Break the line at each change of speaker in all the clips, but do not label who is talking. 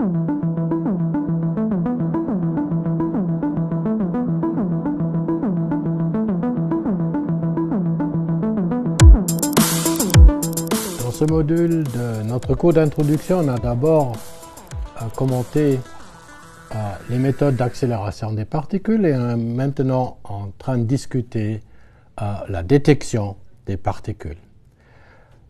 Dans ce module de notre cours d'introduction, on a d'abord commenté les méthodes d'accélération des particules et on est maintenant en train de discuter la détection des particules.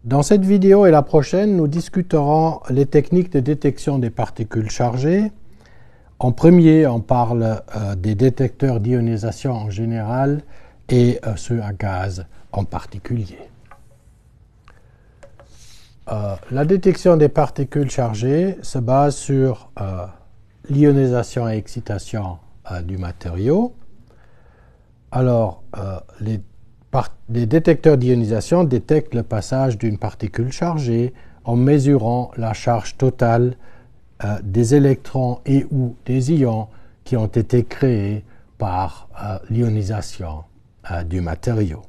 Dans cette vidéo et la prochaine, nous discuterons les techniques de détection des particules chargées. En premier, on parle des détecteurs d'ionisation en général et ceux à gaz en particulier. La détection des particules chargées se base sur l'ionisation et excitation du matériau. Alors, les détecteurs d'ionisation détectent le passage d'une particule chargée en mesurant la charge totale des électrons et ou des ions qui ont été créés par l'ionisation du matériau.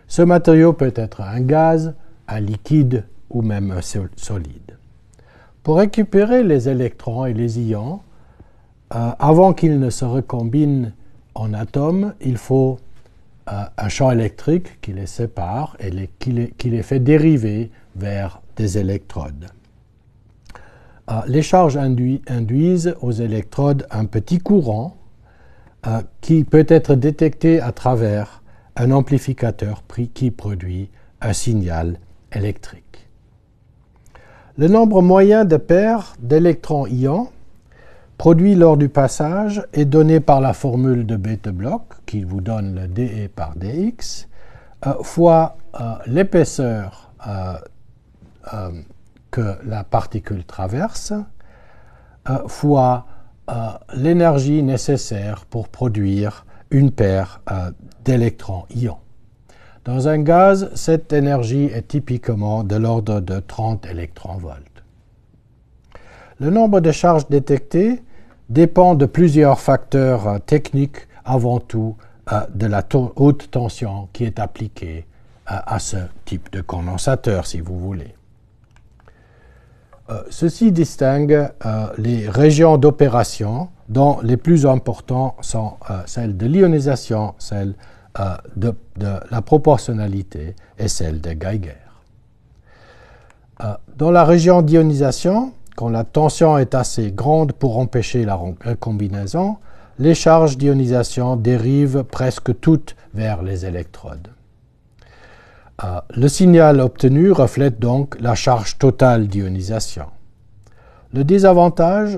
Ce matériau peut être un gaz, un liquide ou même un solide. Pour récupérer les électrons et les ions, avant qu'ils ne se recombinent en atomes, il faut un champ électrique qui les sépare et qui les fait dériver vers des électrodes. Les charges induisent aux électrodes un petit courant qui peut être détecté à travers un amplificateur qui produit un signal électrique. Le nombre moyen de paires d'électrons-ions produit lors du passage est donné par la formule de Bethe-Bloch, qui vous donne le dE par dx, fois l'épaisseur que la particule traverse, fois l'énergie nécessaire pour produire une paire d'électrons-ions. Dans un gaz, cette énergie est typiquement de l'ordre de 30 électronvolts. Le nombre de charges détectées dépend de plusieurs facteurs techniques, avant tout de la haute tension qui est appliquée à ce type de condensateur, si vous voulez. Ceci distingue les régions d'opération, dont les plus importantes sont celles de l'ionisation, celles de la proportionnalité et celle de Geiger. Dans la région d'ionisation, quand la tension est assez grande pour empêcher la recombinaison, les charges d'ionisation dérivent presque toutes vers les électrodes. Le signal obtenu reflète donc la charge totale d'ionisation. Le désavantage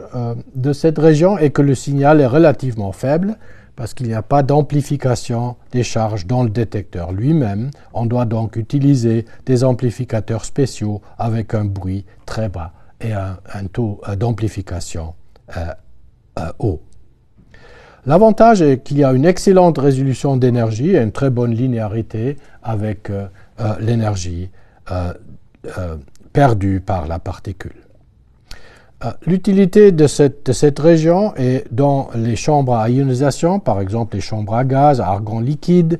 de cette région est que le signal est relativement faible parce qu'il n'y a pas d'amplification des charges dans le détecteur lui-même. On doit donc utiliser des amplificateurs spéciaux avec un bruit très bas et un taux d'amplification haut. L'avantage est qu'il y a une excellente résolution d'énergie et une très bonne linéarité avec l'énergie perdue par la particule. L'utilité de cette région est dans les chambres à ionisation, par exemple les chambres à gaz, à argon liquide,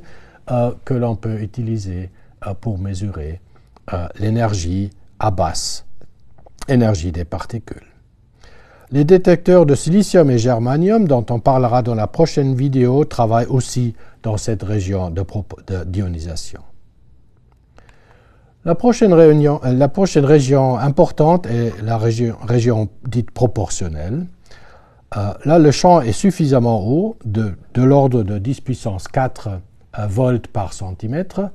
que l'on peut utiliser pour mesurer l'énergie à basse énergie des particules. Les détecteurs de silicium et germanium, dont on parlera dans la prochaine vidéo, travaillent aussi dans cette région d'ionisation. La prochaine région importante est la région dite proportionnelle. Là, le champ est suffisamment haut, de l'ordre de 10 puissance 4 volts par centimètre,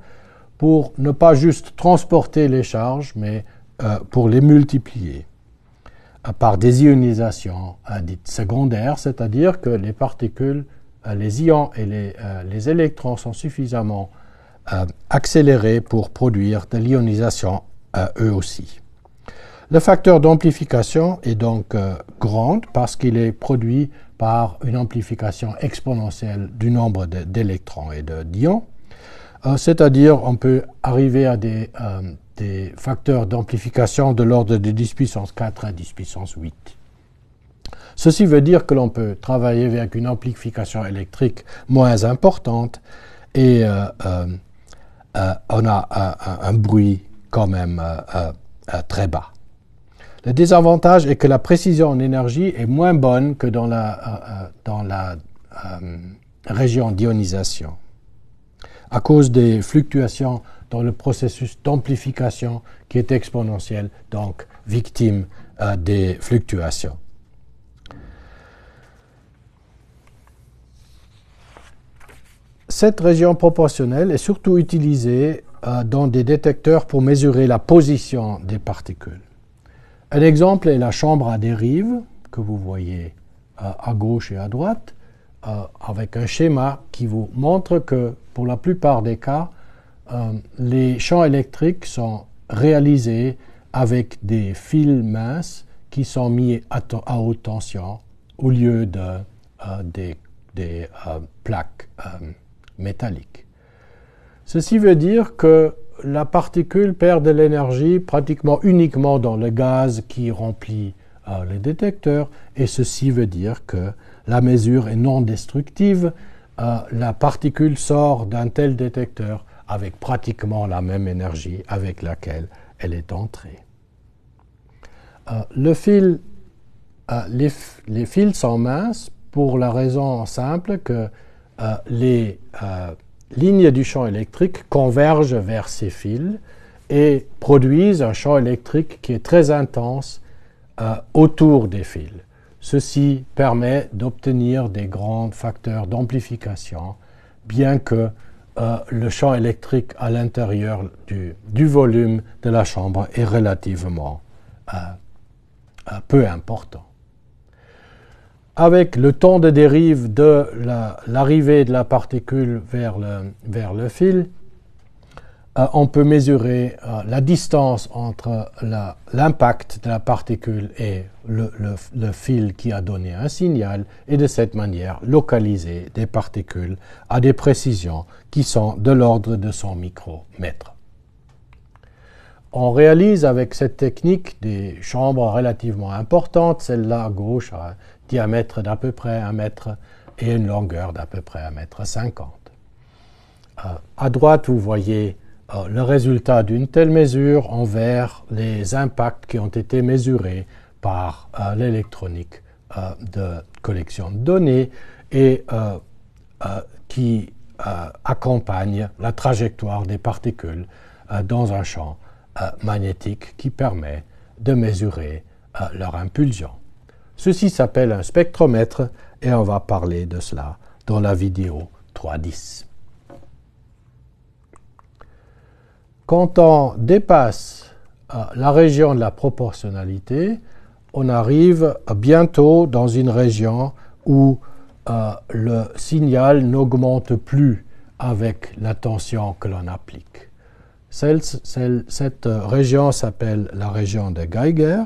pour ne pas juste transporter les charges, mais pour les multiplier par des ionisations dites secondaires, c'est-à-dire que les particules, les ions et les électrons sont suffisamment accélérés pour produire de l'ionisation eux aussi. Le facteur d'amplification est donc grand parce qu'il est produit par une amplification exponentielle du nombre d'électrons et d'ions, c'est-à-dire on peut arriver à des facteurs d'amplification de l'ordre de 10 puissance 4 à 10 puissance 8. Ceci veut dire que l'on peut travailler avec une amplification électrique moins importante et on a un bruit quand même très bas. Le désavantage est que la précision en énergie est moins bonne que dans la région d'ionisation, à cause des fluctuations dans le processus d'amplification qui est exponentiel, donc victime des fluctuations. Cette région proportionnelle est surtout utilisée dans des détecteurs pour mesurer la position des particules. Un exemple est la chambre à dérive, que vous voyez à gauche et à droite, avec un schéma qui vous montre que, pour la plupart des cas, les champs électriques sont réalisés avec des fils minces qui sont mis à haute tension au lieu des plaques métalliques. Ceci veut dire que la particule perd de l'énergie pratiquement uniquement dans le gaz qui remplit le détecteur, et ceci veut dire que la mesure est non destructive. La particule sort d'un tel détecteur avec pratiquement la même énergie avec laquelle elle est entrée. Les fils sont minces pour la raison simple que les lignes du champ électrique convergent vers ces fils et produisent un champ électrique qui est très intense autour des fils. Ceci permet d'obtenir des grands facteurs d'amplification, bien que le champ électrique à l'intérieur du volume de la chambre est relativement peu important. Avec le temps de dérive de l'arrivée de la particule vers le fil, on peut mesurer la distance entre l'impact de la particule et le fil qui a donné un signal, et de cette manière localiser des particules à des précisions qui sont de l'ordre de 100 micromètres. On réalise avec cette technique des chambres relativement importantes, celle-là à gauche a un diamètre d'à peu près 1 mètre et une longueur d'à peu près 1,50 m. À droite, vous voyez le résultat d'une telle mesure en vert, les impacts qui ont été mesurés par l'électronique de collection de données et qui accompagnent la trajectoire des particules dans un champ magnétique qui permet de mesurer leur impulsion. Ceci s'appelle un spectromètre et on va parler de cela dans la vidéo 3.10. Quand on dépasse la région de la proportionnalité, on arrive bientôt dans une région où le signal n'augmente plus avec la tension que l'on applique. Cette région s'appelle la région de Geiger.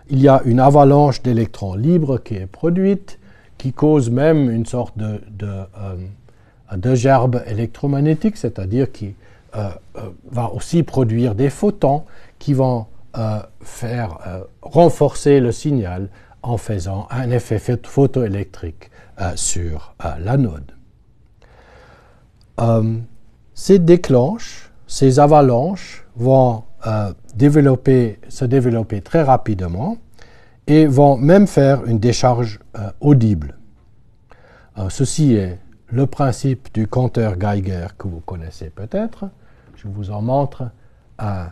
Il y a une avalanche d'électrons libres qui est produite, qui cause même une sorte de gerbe électromagnétique, c'est-à-dire qui va aussi produire des photons qui vont faire renforcer le signal en faisant un effet photoélectrique sur l'anode. Ces avalanches vont se développer très rapidement et vont même faire une décharge audible. Ceci est le principe du compteur Geiger que vous connaissez peut-être. Je vous en montre un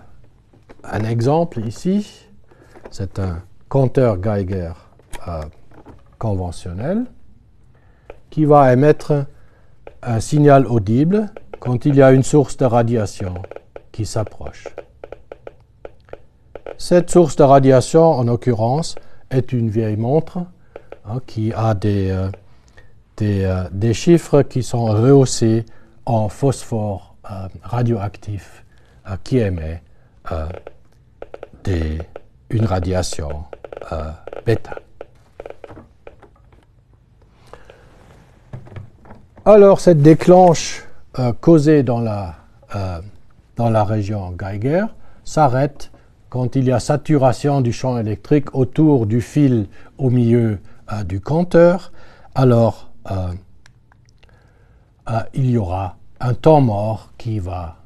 exemple ici. C'est un compteur Geiger conventionnel qui va émettre un signal audible quand il y a une source de radiation qui s'approche. Cette source de radiation, en l'occurrence, est une vieille montre qui a des chiffres qui sont rehaussés en phosphore radioactif qui émet une radiation bêta. Alors, cette déclenche causée dans la région Geiger s'arrête quand il y a saturation du champ électrique autour du fil au milieu du compteur. Alors, il y aura un temps mort qui va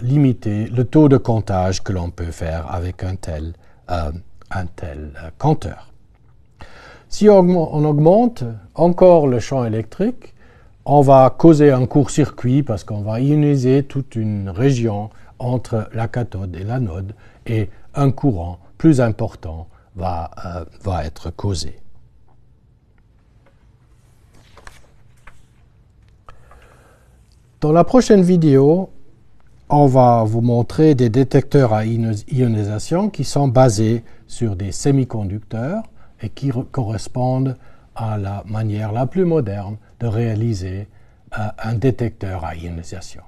limiter le taux de comptage que l'on peut faire avec un tel un tel compteur. Si on augmente encore le champ électrique, on va causer un court-circuit parce qu'on va ioniser toute une région entre la cathode et l'anode et un courant plus important va être causé. Dans la prochaine vidéo, on va vous montrer des détecteurs à ionisation qui sont basés sur des semi-conducteurs et qui correspondent à la manière la plus moderne de réaliser un détecteur à ionisation.